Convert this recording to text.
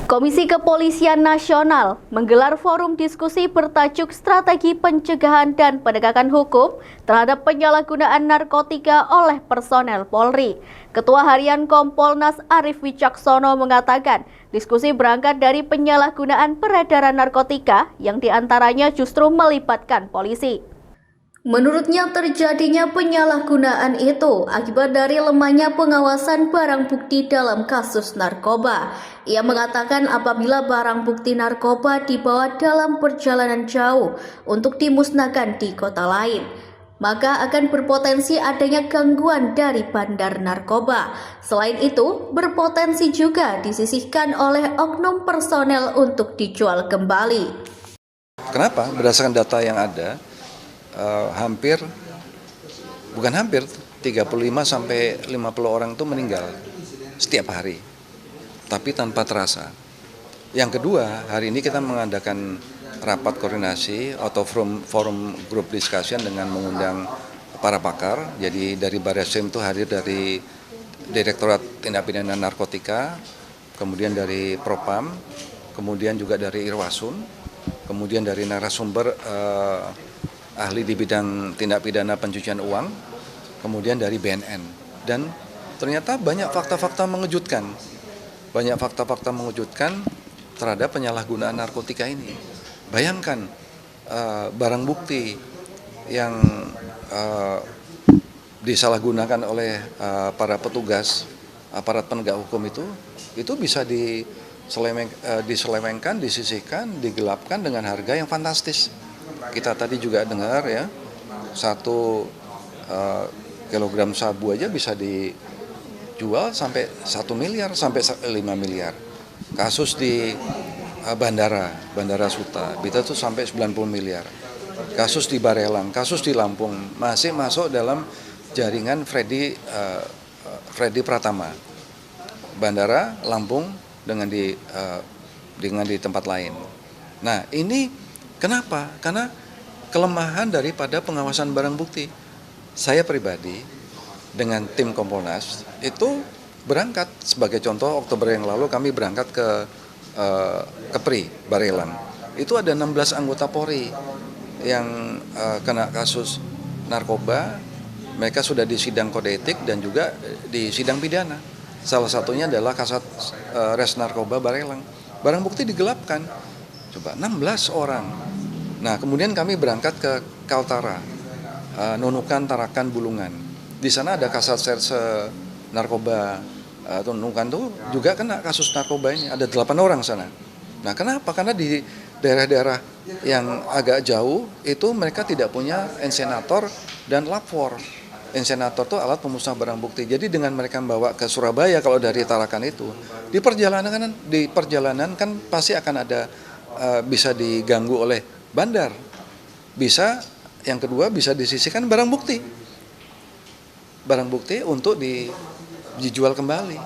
Komisi Kepolisian Nasional menggelar forum diskusi bertajuk Strategi Pencegahan dan Penegakan Hukum terhadap penyalahgunaan narkotika oleh personel Polri. Ketua Harian Kompolnas Arief Wicaksono mengatakan, diskusi berangkat dari penyalahgunaan peredaran narkotika yang diantaranya justru melibatkan polisi. Menurutnya terjadinya penyalahgunaan itu akibat dari lemahnya pengawasan barang bukti dalam kasus narkoba. Ia mengatakan apabila barang bukti narkoba dibawa dalam perjalanan jauh untuk dimusnahkan di kota lain, maka akan berpotensi adanya gangguan dari bandar narkoba. Selain itu, berpotensi juga disisihkan oleh oknum personel untuk dijual kembali. Kenapa? Berdasarkan data yang ada, bukan hampir 35 sampai 50 orang itu meninggal setiap hari, tapi tanpa terasa. Yang kedua, hari ini kita mengadakan rapat koordinasi atau forum group discussion dengan mengundang para pakar. Jadi dari Barreskrim itu hadir dari Direktorat Tindak Pidana Narkotika, kemudian dari Propam, kemudian juga dari Irwasun, kemudian dari narasumber ahli di bidang tindak pidana pencucian uang, kemudian dari BNN. Dan ternyata banyak fakta-fakta mengejutkan. Banyak fakta-fakta mengejutkan terhadap penyalahgunaan narkotika ini. Bayangkan barang bukti yang disalahgunakan oleh para petugas aparat penegak hukum itu bisa diselewengkan, disisihkan, digelapkan dengan harga yang fantastis. Kita tadi juga dengar ya, 1 kilogram sabu aja bisa dijual sampai 1 miliar sampai 5 miliar. Kasus di Bandara Suta, itu tuh sampai 90 miliar. Kasus di Barelang, kasus di Lampung masih masuk dalam jaringan Freddy Pratama. Bandara Lampung dengan di tempat lain. Nah, ini kenapa? Karena kelemahan daripada pengawasan barang bukti. Saya pribadi dengan tim Kompolnas itu berangkat, sebagai contoh Oktober yang lalu kami berangkat ke Kepri, Barelang. Itu ada 16 anggota Polri yang kena kasus narkoba. Mereka sudah di sidang kode etik dan juga di sidang pidana. Salah satunya adalah Kasat Res Narkoba Barelang. Barang bukti digelapkan. Coba 16 orang. Nah, kemudian kami berangkat ke Kaltara, Nunukan, Tarakan, Bulungan. Di sana ada Kasat Serse Narkoba Nunukan tuh juga kena kasus narkoba ini. Ada 8 orang sana. Nah, kenapa? Karena di daerah-daerah yang agak jauh itu mereka tidak punya insenator dan lapor. Insenator itu alat pemusnah barang bukti. Jadi dengan mereka membawa ke Surabaya kalau dari Tarakan itu, di perjalanan kan pasti akan ada bisa diganggu oleh bandar. Bisa, yang kedua bisa disisihkan barang bukti untuk dijual kembali.